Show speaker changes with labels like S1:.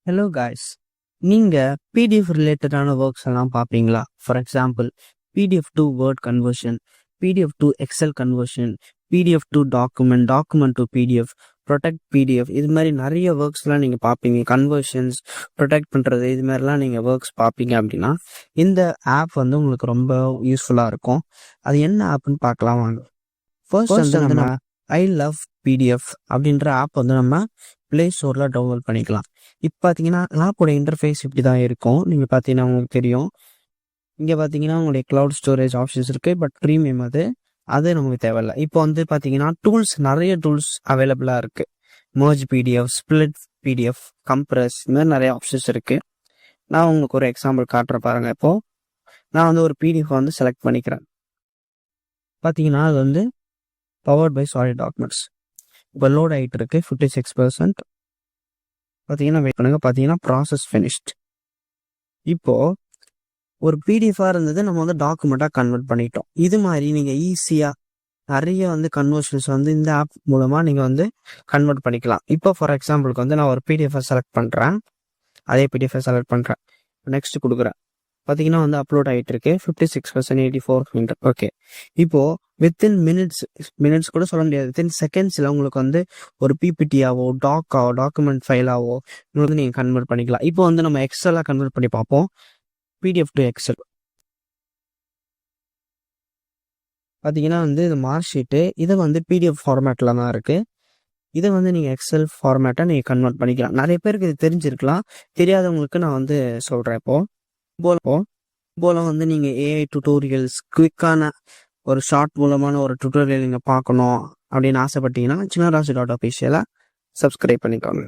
S1: Hello guys, நீங்கள் PDF ரிலேட்டடான works எல்லாம் பார்ப்பீங்களா? For example PDF to Word conversion, PDF to Excel conversion, PDF to document, document to PDF, protect PDF, இது மாதிரி நிறைய ஒர்க்ஸ்லாம் நீங்கள் பார்ப்பீங்க. கன்வர்ஷன்ஸ், ப்ரொடெக்ட் பண்ணுறது, இது மாதிரிலாம் நீங்கள் ஒர்க்ஸ் பார்ப்பீங்க அப்படின்னா இந்த ஆப் வந்து உங்களுக்கு ரொம்ப யூஸ்ஃபுல்லாக இருக்கும். அது என்ன ஆப்னு பார்க்கலாம் வாங்க. ஃபர்ஸ்ட் வந்து நம்ம ஐ லவ் பிடிஎஃப் அப்படின்ற ஆப் வந்து நம்ம ப்ளே ஸ்டோரில் டவுன்லோட் பண்ணிக்கலாம். இப்போ பார்த்தீங்கன்னா ஆப்போட இன்டர்ஃபேஸ் இப்படி தான் இருக்கும். நீங்கள் பார்த்தீங்கன்னா உங்களுக்கு தெரியும். இங்கே பார்த்தீங்கன்னா உங்களுடைய க்ளவுட் ஸ்டோரேஜ் ஆப்ஷன்ஸ் இருக்குது. பட் ப்ரீமியம் அது நமக்கு தேவையில்லை. இப்போ வந்து பார்த்தீங்கன்னா டூல்ஸ், நிறைய டூல்ஸ் அவைலபிளாக இருக்குது. Merge PDF, split PDF, compress, இந்த மாதிரி நிறைய ஆப்ஷன்ஸ் இருக்குது. நான் உங்களுக்கு ஒரு எக்ஸாம்பிள் காட்டுற பாருங்கள். இப்போது நான் வந்து ஒரு பிடிஎஃப் வந்து செலக்ட் பண்ணிக்கிறேன். பார்த்தீங்கன்னா அது வந்து பவர்ட் பை சாலிட் டாக்குமெண்ட்ஸ். இப்போ லோட் ஆகிட்டு இருக்கு 56%. பார்த்தீங்கன்னா வெயிட் பண்ணுங்க. பார்த்தீங்கன்னா ப்ராசஸ் ஃபினிஷ்ட். இப்போது ஒரு பிடிஎஃபாக இருந்தது நம்ம வந்து டாக்குமெண்ட்டாக கன்வெர்ட் பண்ணிட்டோம். இது மாதிரி நீங்கள் ஈஸியாக நிறைய வந்து கன்வர்ஷன்ஸ் வந்து இந்த ஆப் மூலமாக நீங்கள் வந்து கன்வெர்ட் பண்ணிக்கலாம். இப்போ ஃபார் எக்ஸாம்பிளுக்கு வந்து நான் ஒரு பிடிஎஃபை செலக்ட் பண்ணுறேன். அதே பிடிஎஃபை செலக்ட் பண்ணுறேன். நெக்ஸ்ட் கொடுக்குறேன். பார்த்தீங்கன்னா வந்து அப்லோட் ஆகிட்டு இருக்கு 56%, 84. ஓகே, இப்போது வித்தின் மினிட்ஸ் கூட சொல்ல முடியாது, வித்தின் செகண்ட்ஸில் உங்களுக்கு வந்து ஒரு பிபிடியாவோ டாக்குமெண்ட் ஃபைலாவோ வந்து நீங்கள் கன்வெர்ட் பண்ணிக்கலாம். இப்போ வந்து நம்ம எக்ஸலாக கன்வெர்ட் பண்ணி பார்ப்போம். பிடிஎஃப் டு எக்ஸல் பார்த்தீங்கன்னா வந்து இது மார்க் ஷீட்டு. இதை வந்து பிடிஎஃப் ஃபார்மேட்டில் தான் இருக்குது. இதை வந்து நீங்கள் எக்ஸல் ஃபார்மேட்டை நீங்கள் கன்வெர்ட் பண்ணிக்கலாம். நிறைய பேருக்கு இது தெரிஞ்சிருக்கலாம், தெரியாதவங்களுக்கு நான் வந்து சொல்கிறேன். போல வந்து நீங்கள் ஏஐ டுட்டோரியல்ஸ், குவிக்கான ஒரு ஷார்ட் மூலமான ஒரு டுட்டோரியல் நீங்கள் பார்க்கணும் அப்படின்னு ஆசைப்பட்டீங்கன்னா சின்னராசு.official சப்ஸ்கிரைப் பண்ணிக்கோங்க.